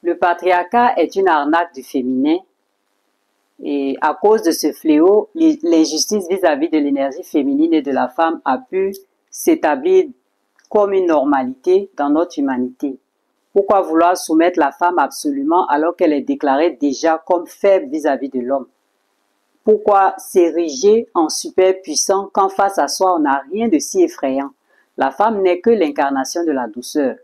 Le patriarcat est une arnaque du féminin et à cause de ce fléau, l'injustice vis-à-vis de l'énergie féminine et de la femme a pu s'établir comme une normalité dans notre humanité. Pourquoi vouloir soumettre la femme absolument alors qu'elle est déclarée déjà comme faible vis-à-vis de l'homme? Pourquoi s'ériger en superpuissant quand face à soi on n'a rien de si effrayant? La femme n'est que l'incarnation de la douceur.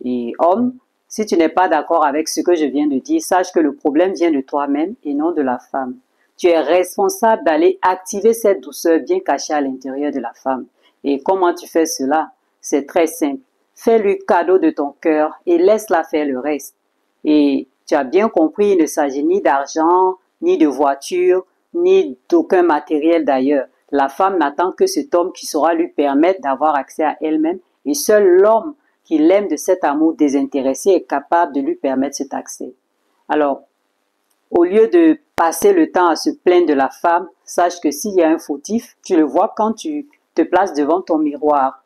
Et homme, si tu n'es pas d'accord avec ce que je viens de dire, sache que le problème vient de toi-même et non de la femme. Tu es responsable d'aller activer cette douceur bien cachée à l'intérieur de la femme. Et comment tu fais cela? C'est très simple. Fais-lui cadeau de ton cœur et laisse-la faire le reste. Et tu as bien compris, il ne s'agit ni d'argent, ni de voiture, ni d'aucun matériel d'ailleurs. La femme n'attend que cet homme qui saura lui permettre d'avoir accès à elle-même et seul l'homme qui l'aime de cet amour désintéressé est capable de lui permettre cet accès. Alors, au lieu de passer le temps à se plaindre de la femme, sache que s'il y a un fautif, tu le vois quand tu te places devant ton miroir.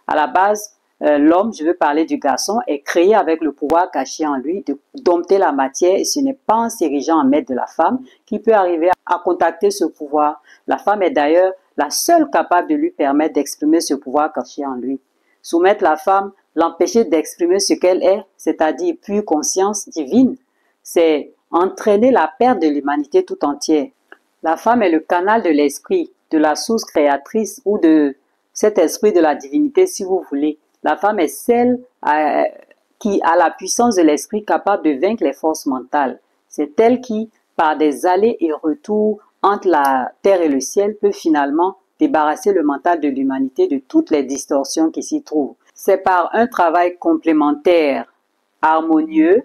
À la base, l'homme, je veux parler du garçon, est créé avec le pouvoir caché en lui de dompter la matière et ce n'est pas en s'érigeant en maître de la femme qu'il peut arriver à contacter ce pouvoir. La femme est d'ailleurs la seule capable de lui permettre d'exprimer ce pouvoir caché en lui. Soumettre la femme, l'empêcher d'exprimer ce qu'elle est, c'est-à-dire pure conscience divine, c'est entraîner la perte de l'humanité tout entière. La femme est le canal de l'esprit, de la source créatrice ou de cet esprit de la divinité si vous voulez. La femme est celle qui a la puissance de l'esprit capable de vaincre les forces mentales. C'est elle qui, par des allers et retours entre la terre et le ciel, peut finalement débarrasser le mental de l'humanité de toutes les distorsions qui s'y trouvent. C'est par un travail complémentaire, harmonieux,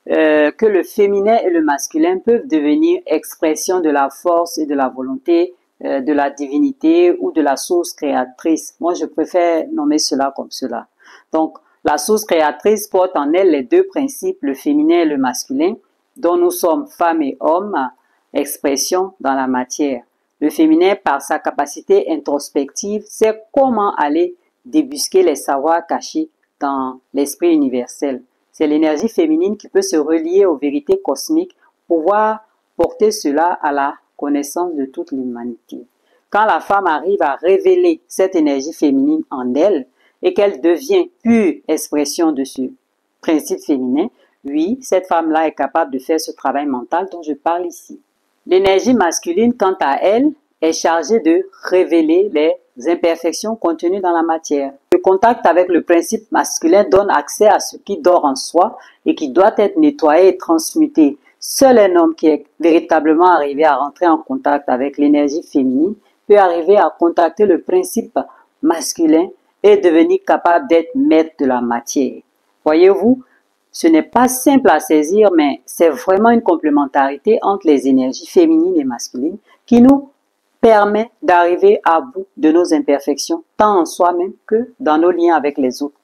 que le féminin et le masculin peuvent devenir expression de la force et de la volonté de la divinité ou de la source créatrice. Moi, je préfère nommer cela comme cela. Donc, la source créatrice porte en elle les deux principes, le féminin et le masculin, dont nous sommes femmes et hommes, expression dans la matière. Le féminin, par sa capacité introspective, sait comment aller débusquer les savoirs cachés dans l'esprit universel. C'est l'énergie féminine qui peut se relier aux vérités cosmiques pour pouvoir porter cela à la connaissance de toute l'humanité. Quand la femme arrive à révéler cette énergie féminine en elle et qu'elle devient pure expression de ce principe féminin, oui, cette femme-là est capable de faire ce travail mental dont je parle ici. L'énergie masculine, quant à elle, est chargée de révéler les imperfections contenues dans la matière. Le contact avec le principe masculin donne accès à ce qui dort en soi et qui doit être nettoyé et transmuté. Seul un homme qui est véritablement arrivé à rentrer en contact avec l'énergie féminine peut arriver à contacter le principe masculin et devenir capable d'être maître de la matière. Voyez-vous, ce n'est pas simple à saisir, mais c'est vraiment une complémentarité entre les énergies féminines et masculines qui nous permet d'arriver à bout de nos imperfections, tant en soi-même que dans nos liens avec les autres.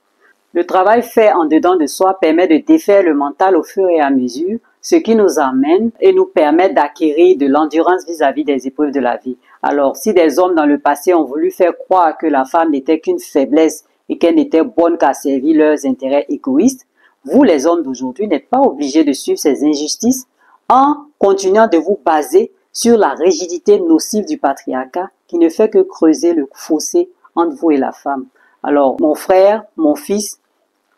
Le travail fait en dedans de soi permet de défaire le mental au fur et à mesure, ce qui nous amène et nous permet d'acquérir de l'endurance vis-à-vis des épreuves de la vie. Alors, si des hommes dans le passé ont voulu faire croire que la femme n'était qu'une faiblesse et qu'elle n'était bonne qu'à servir leurs intérêts égoïstes, vous, les hommes d'aujourd'hui, n'êtes pas obligés de suivre ces injustices en continuant de vous baser sur la rigidité nocive du patriarcat qui ne fait que creuser le fossé entre vous et la femme. Alors, mon frère, mon fils,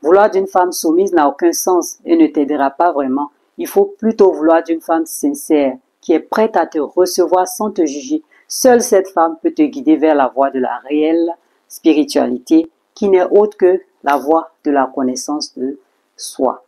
vouloir d'une femme soumise n'a aucun sens et ne t'aidera pas vraiment. Il faut plutôt vouloir d'une femme sincère, qui est prête à te recevoir sans te juger. Seule cette femme peut te guider vers la voie de la réelle spiritualité, qui n'est autre que la voie de la connaissance de soi.